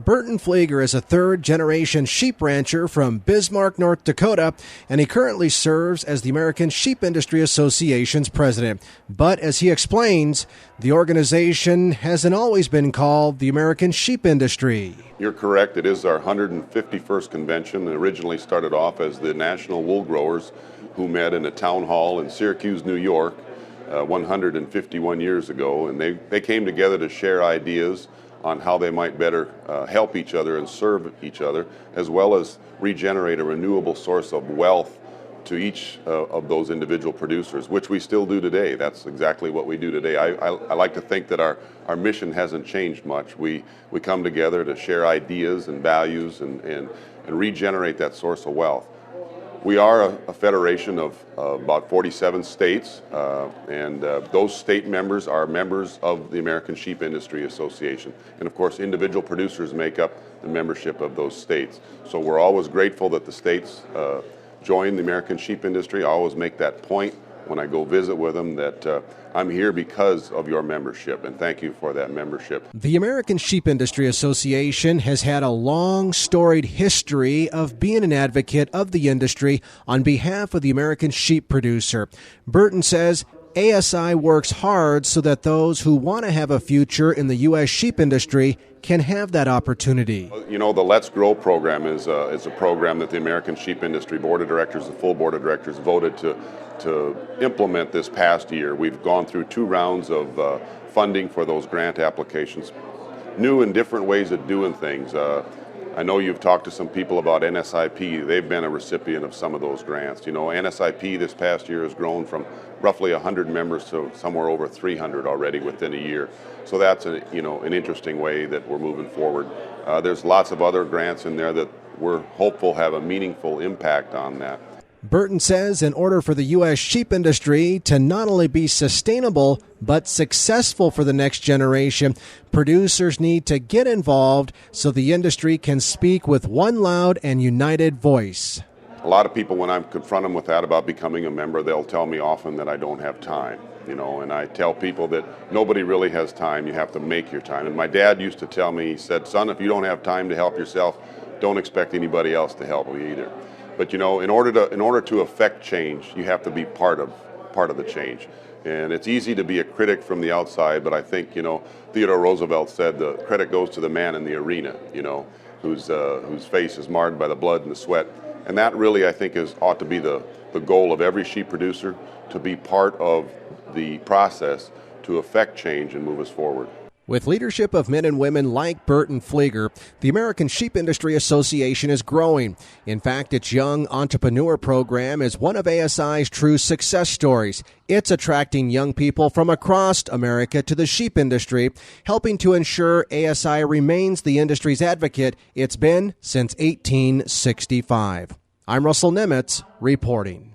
Burton Pfliger is a third-generation sheep rancher from Bismarck, North Dakota, and he currently serves as the American Sheep Industry Association's president. But as he explains, the organization hasn't always been called the American Sheep Industry. You're correct. It is our 151st convention. It originally started off as the National Wool Growers, who met in a town hall in Syracuse, New York, 151 years ago, and they came together to share ideas on how they might better help each other and serve each other, as well as regenerate a renewable source of wealth to each of those individual producers, which we still do today. That's exactly what we do today. I like to think that our mission hasn't changed much. We come together to share ideas and values and regenerate that source of wealth. We are a federation of about 47 states, and those state members are members of the American Sheep Industry Association. And of course, individual producers make up the membership of those states. So we're always grateful that the states join the American sheep industry. I always make that point when I go visit with them that I'm here because of your membership, and thank you for that membership. The American Sheep Industry Association has had a long, storied history of being an advocate of the industry on behalf of the American sheep producer. Burton says ASI works hard so that those who want to have a future in the U.S. sheep industry can have that opportunity. You know, the Let's Grow program is a program that the American Sheep Industry Board of Directors, the full Board of Directors, voted to implement this past year. We've gone through 2 rounds of funding for those grant applications, new and different ways of doing things. I know you've talked to some people about NSIP. They've been a recipient of some of those grants. You know, NSIP this past year has grown from roughly 100 members to somewhere over 300 already within a year. So that's an interesting way that we're moving forward. There's lots of other grants in there that we're hopeful have a meaningful impact on that. Burton says in order for the U.S. sheep industry to not only be sustainable but successful for the next generation, producers need to get involved so the industry can speak with one loud and united voice. A lot of people, when I confront them with that about becoming a member, they'll tell me often that I don't have time. And I tell people that nobody really has time. You have to make your time. And my dad used to tell me, he said, "Son, if you don't have time to help yourself, don't expect anybody else to help you either." But in order to affect change, you have to be part of the change. And it's easy to be a critic from the outside, but I think Theodore Roosevelt said the credit goes to the man in the arena, whose face is marred by the blood and the sweat. And that really, I think, ought to be the goal of every sheep producer, to be part of the process to affect change and move us forward. With leadership of men and women like Burton Pfliger, the American Sheep Industry Association is growing. In fact, its Young Entrepreneur Program is one of ASI's true success stories. It's attracting young people from across America to the sheep industry, helping to ensure ASI remains the industry's advocate it's been since 1865. I'm Russell Nimitz reporting.